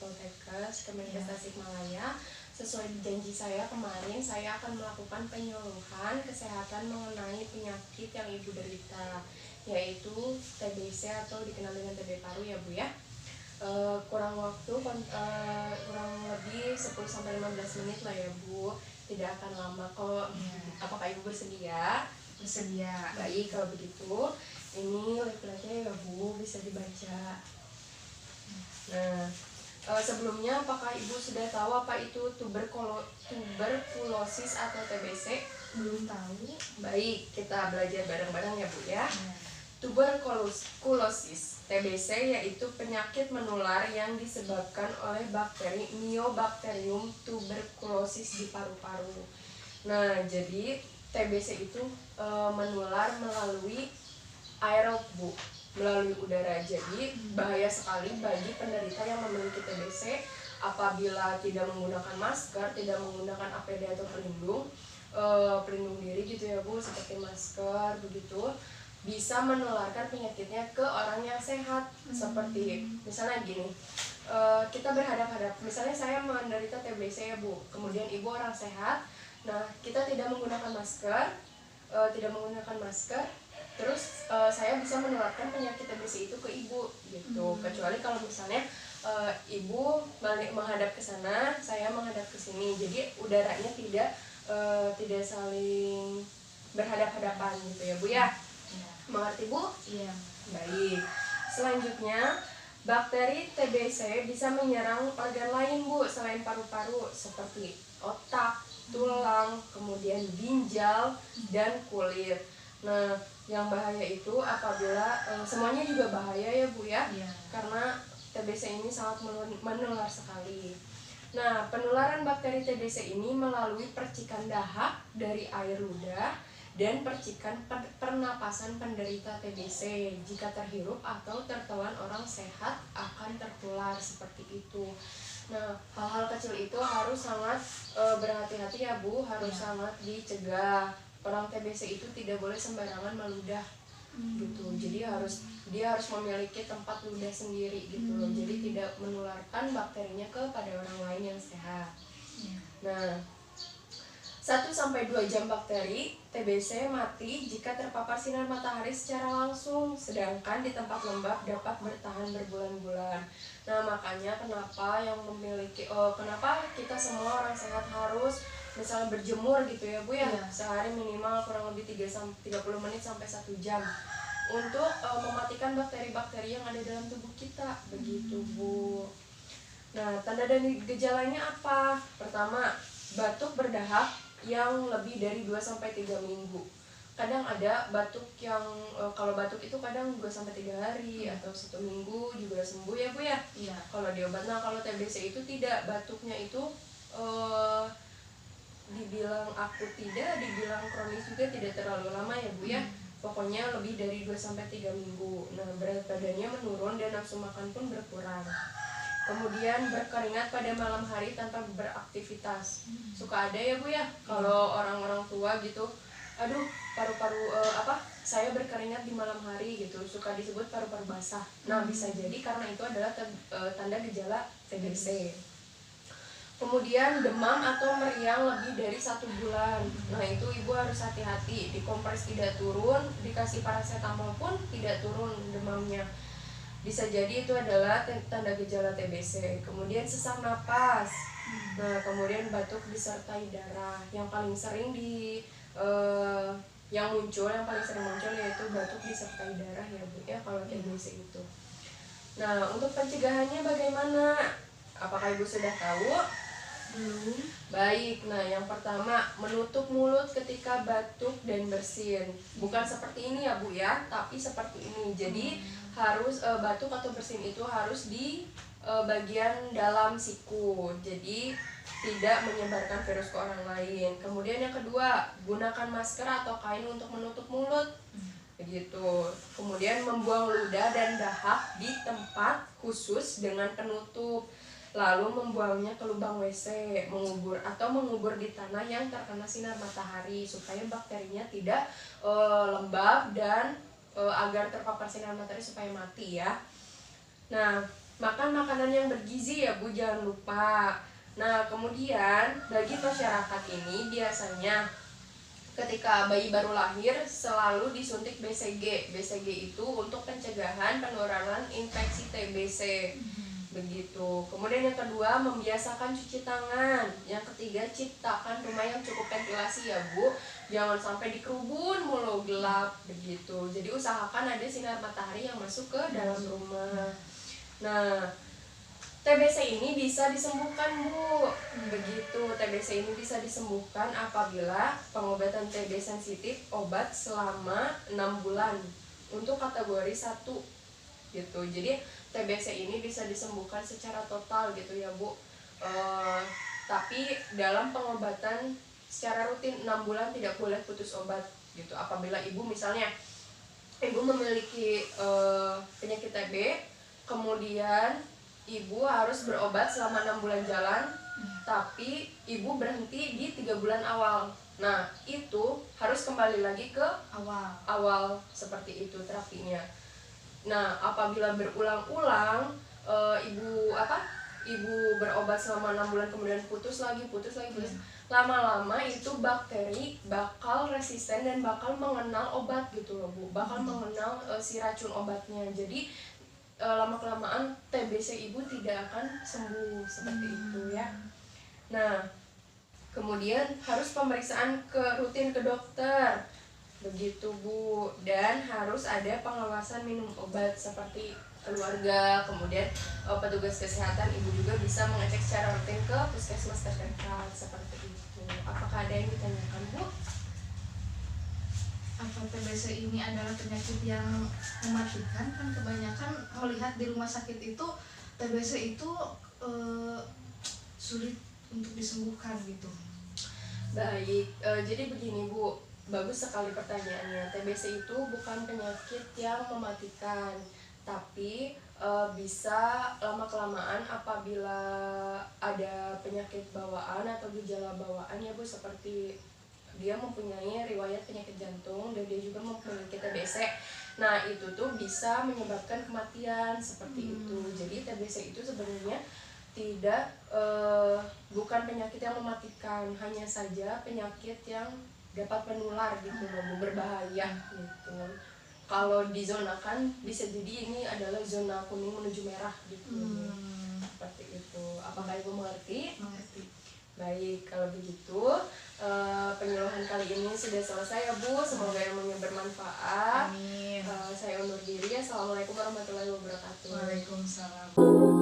Poltekkes Kemenkes Tasikmalaya. Sesuai janji saya kemarin, saya akan melakukan penyuluhan kesehatan mengenai penyakit yang ibu derita, yaitu TBC atau dikenal dengan TB paru ya Bu ya. Kurang lebih 10-15 menit lah ya Bu, tidak akan lama kok. Apakah ibu bersedia? Bersedia. Baik, kalau begitu ini leafletnya ya Bu, bisa dibaca. Nah, sebelumnya apakah ibu sudah tahu apa itu tuberkulosis atau TBC? Belum tahu. Baik, kita belajar bareng-bareng ya Bu ya. Tuberkulosis TBC yaitu penyakit menular yang disebabkan oleh bakteri Mycobacterium tuberculosis di paru-paru. Nah, jadi TBC itu menular melalui aerob Bu, melalui udara. Jadi bahaya sekali bagi penderita yang memiliki TBC apabila tidak menggunakan masker, tidak menggunakan APD atau pelindung diri gitu ya Bu, seperti masker begitu, bisa menularkan penyakitnya ke orang yang sehat. Seperti misalnya gini, kita berhadap-hadap, misalnya saya menderita TBC ya Bu, kemudian ibu orang sehat. Nah, kita tidak menggunakan masker, terus saya bisa menularkan penyakit TBC itu ke ibu gitu. Kecuali kalau misalnya ibu menghadap ke sana, saya menghadap ke sini, jadi udaranya tidak saling berhadap-hadapan gitu ya Bu ya. Mengerti Bu? Iya. Baik. Selanjutnya, bakteri TBC bisa menyerang organ lain Bu selain paru-paru, seperti otak, tulang, kemudian ginjal, dan kulit. Nah, yang bahaya itu apabila semuanya juga bahaya ya Bu ya, karena TBC ini sangat menular sekali. Nah, penularan bakteri TBC ini melalui percikan dahak dari air ludah dan percikan pernapasan penderita TBC. Jika terhirup atau tertelan orang sehat akan tertular seperti itu. Nah, hal-hal kecil itu harus sangat berhati-hati ya Bu, harus sangat dicegah. Orang TBC itu tidak boleh sembarangan meludah gitu. Jadi dia harus memiliki tempat ludah sendiri gitu loh. Jadi tidak menularkan bakterinya kepada orang lain yang sehat. Nah, 1-2 jam bakteri TBC mati jika terpapar sinar matahari secara langsung, sedangkan di tempat lembab dapat bertahan berbulan-bulan. Nah, makanya kenapa kenapa kita semua orang sehat harus misalnya berjemur gitu ya Bu ya, sehari minimal kurang lebih 30 menit sampai 1 jam untuk mematikan bakteri-bakteri yang ada dalam tubuh kita, begitu Bu. Nah, tanda dan gejalanya apa? Pertama, batuk berdahak yang lebih dari 2-3 minggu. Kadang ada batuk yang kalau batuk itu kadang 2-3 hari atau 1 minggu juga sembuh ya Bu ya. Kalau diobat. Nah, kalau TBC itu tidak, batuknya itu dibilang akut tidak, dibilang kronis juga tidak terlalu lama ya Bu ya. Pokoknya lebih dari 2-3 minggu. Nah, berat badannya menurun dan nafsu makan pun berkurang. Kemudian berkeringat pada malam hari tanpa beraktivitas. Suka ada ya Bu ya, kalau orang-orang tua gitu, aduh saya berkeringat di malam hari gitu, suka disebut paru-paru basah. Nah, bisa jadi karena itu adalah tanda gejala TBC. Kemudian demam atau meriang lebih dari 1 bulan. Nah, itu ibu harus hati-hati, dikompres tidak turun, dikasih paracetamol pun tidak turun demamnya. Bisa jadi itu adalah tanda gejala TBC. Kemudian sesak napas. Nah, kemudian batuk disertai darah. Yang paling sering yang paling sering muncul yaitu batuk disertai darah ya Bu ya, kalau TBC itu. Nah, untuk pencegahannya bagaimana? Apakah ibu sudah tahu? Belum. Baik, nah yang pertama, menutup mulut ketika batuk dan bersin. Bukan seperti ini ya Bu ya, tapi seperti ini. Jadi harus batuk atau bersin itu harus di bagian dalam siku. Jadi tidak menyebarkan virus ke orang lain. Kemudian yang kedua, gunakan masker atau kain untuk menutup mulut. Begitu. Kemudian membuang ludah dan dahak di tempat khusus dengan penutup. Lalu membuangnya ke lubang WC, mengubur di tanah yang terkena sinar matahari supaya bakterinya tidak lembab dan agar terpapar sinar matahari supaya mati ya. Nah, makan makanan yang bergizi ya Bu, jangan lupa. Nah kemudian bagi masyarakat ini biasanya ketika bayi baru lahir selalu disuntik BCG. BCG itu untuk pencegahan penularan infeksi TBC. Begitu. Kemudian yang kedua, membiasakan cuci tangan. Yang ketiga, ciptakan rumah yang cukup ventilasi ya Bu. Jangan sampai dikerubun mulu, gelap begitu. Jadi usahakan ada sinar matahari yang masuk ke dalam rumah. Nah, TBC ini bisa disembuhkan Bu. Begitu. TBC ini bisa disembuhkan apabila pengobatan TB sensitif obat selama 6 bulan untuk kategori 1 gitu. Jadi TBC ini bisa disembuhkan secara total gitu ya Bu. Tapi dalam pengobatan secara rutin 6 bulan tidak boleh putus obat gitu. Apabila ibu misalnya ibu memiliki penyakit TB, kemudian ibu harus berobat selama 6 bulan jalan, tapi ibu berhenti di 3 bulan awal. Nah itu harus kembali lagi ke awal seperti itu terapinya. Nah, apabila berulang-ulang ibu berobat selama 6 bulan kemudian putus lagi, lama-lama itu bakteri bakal resisten dan bakal mengenal obat gitu loh Bu, bakal mengenal si racun obatnya. Jadi lama-kelamaan TBC ibu tidak akan sembuh seperti itu ya. Nah, kemudian harus pemeriksaan rutin ke dokter. Begitu Bu, dan harus ada pengawasan minum obat seperti keluarga, kemudian petugas kesehatan ibu juga bisa mengecek secara rutin ke puskesmas terdekat seperti itu. Apakah ada yang ditanyakan Bu? Apa TBC ini adalah penyakit yang mematikan? Kan kebanyakan melihat di rumah sakit itu TBC itu sulit untuk disembuhkan gitu. Baik, jadi begini Bu, bagus sekali pertanyaannya. TBC itu bukan penyakit yang mematikan, tapi bisa lama-kelamaan apabila ada penyakit bawaan atau gejala bawaan ya Bu, seperti dia mempunyai riwayat penyakit jantung dan dia juga memiliki TBC. Nah itu tuh bisa menyebabkan kematian seperti itu. Jadi TBC itu sebenarnya bukan penyakit yang mematikan, hanya saja penyakit yang dapat menular gitu loh, berbahaya gitu. Kalau dizonakan bisa jadi ini adalah zona kuning menuju merah gitu. Seperti itu. Apakah Ibu mengerti? Mengerti. Baik, kalau begitu penyuluhan kali ini sudah selesai ya Bu. Semoga ilmunya bermanfaat. Amin. Saya undur diri. Assalamualaikum warahmatullahi wabarakatuh. Waalaikumsalam.